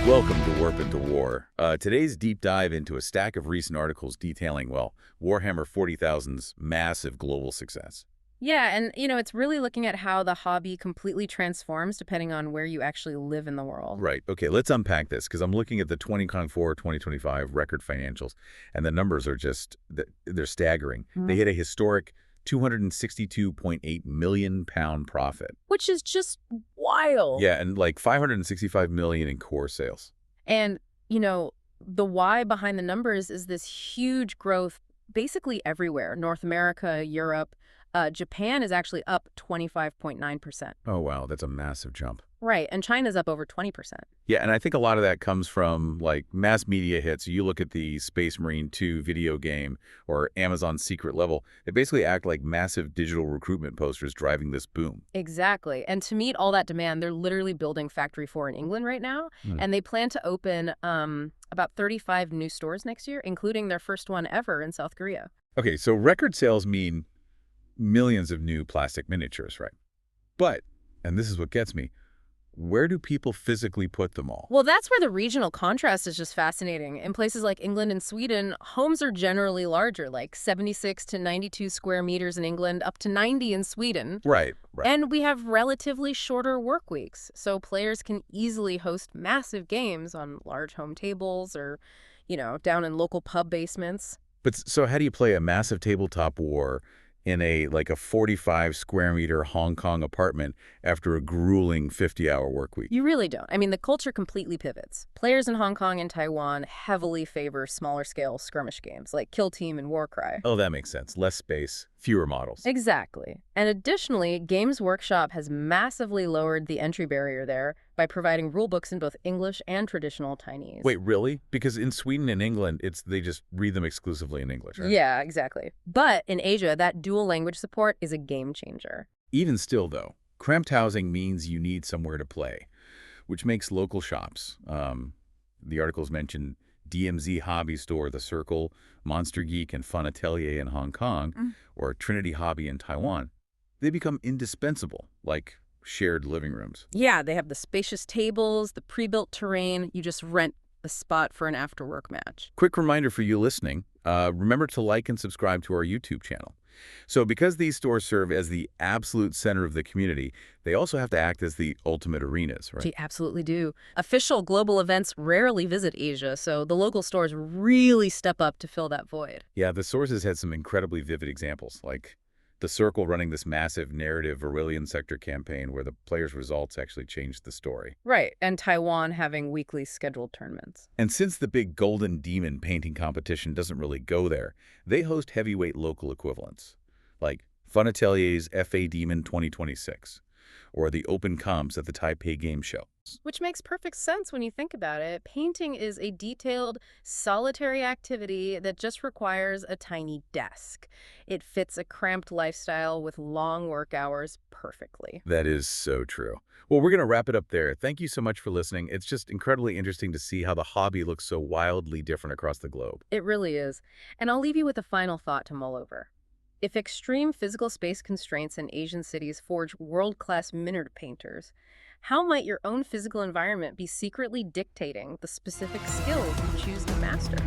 Welcome to Warp into War. Today's deep dive into a stack of recent articles detailing, well, Warhammer 40,000's massive global success. Yeah, and it's really looking at how the hobby completely transforms depending on where you actually live in the world. Right. Okay, let's unpack this because I'm looking at the 2024-2025 record financials, and the numbers are they're staggering. They hit a historic £262.8 million profit. Which is just wild. Yeah, and like 565 million in core sales. And, the why behind the numbers is this huge growth basically everywhere. North America, Europe, Japan is actually up 25.9%. Oh, wow, that's a massive jump. Right, and China's up over 20%. Yeah, and I think a lot of that comes from, like, mass media hits. You look at the Space Marine 2 video game or Amazon Secret Level, they basically act like massive digital recruitment posters driving this boom. Exactly. And to meet all that demand, they're literally building Factory 4 in England right now, and they plan to open about 35 new stores next year, including their first one ever in South Korea. Okay, so record sales mean millions of new plastic miniatures, right? But, and this is what gets me, where do people physically put them all? Well, that's where the regional contrast is just fascinating. In places like England and Sweden, homes are generally larger, like 76 to 92 square meters in England, up to 90 in Sweden. Right. And we have relatively shorter work weeks, so players can easily host massive games on large home tables or, down in local pub basements. But so how do you play a massive tabletop war in a 45 square meter Hong Kong apartment after a grueling 50-hour work week? You really don't. I mean, the culture completely pivots. Players in Hong Kong and Taiwan heavily favor smaller scale skirmish games like Kill Team and Warcry. Oh, that makes sense. Less space, fewer models. Exactly. And additionally, Games Workshop has massively lowered the entry barrier there by providing rulebooks in both English and traditional Chinese. Wait, really? Because in Sweden and England, they just read them exclusively in English, right? Yeah, exactly. But in Asia, that dual language support is a game changer. Even still, though, cramped housing means you need somewhere to play, which makes local shops. The articles mentioned DMZ Hobby Store, The Circle, Monster Geek, and Fun Atelier in Hong Kong, or Trinity Hobby in Taiwan. They become indispensable, like shared living rooms. Yeah, they have the spacious tables, the pre-built terrain. You just rent a spot for an after-work match. Quick reminder for you listening, remember to like and subscribe to our YouTube channel. So because these stores serve as the absolute center of the community, they also have to act as the ultimate arenas, right? They absolutely do. Official global events rarely visit Asia, so the local stores really step up to fill that void. Yeah, the sources had some incredibly vivid examples, like The Circle running this massive narrative Aurelian Sector campaign where the players' results actually changed the story. Right, and Taiwan having weekly scheduled tournaments. And since the big Golden Demon painting competition doesn't really go there, they host heavyweight local equivalents, like Fun Atelier's FA Demon 2026, or the Open Comps at the Taipei Game Show. Which makes perfect sense when you think about it. Painting is a detailed, solitary activity that just requires a tiny desk. It fits a cramped lifestyle with long work hours perfectly. That is so true. Well, we're going to wrap it up there. Thank you so much for listening. It's just incredibly interesting to see how the hobby looks so wildly different across the globe. It really is. And I'll leave you with a final thought to mull over. If extreme physical space constraints in Asian cities forge world-class miniature painters, how might your own physical environment be secretly dictating the specific skills you choose to master?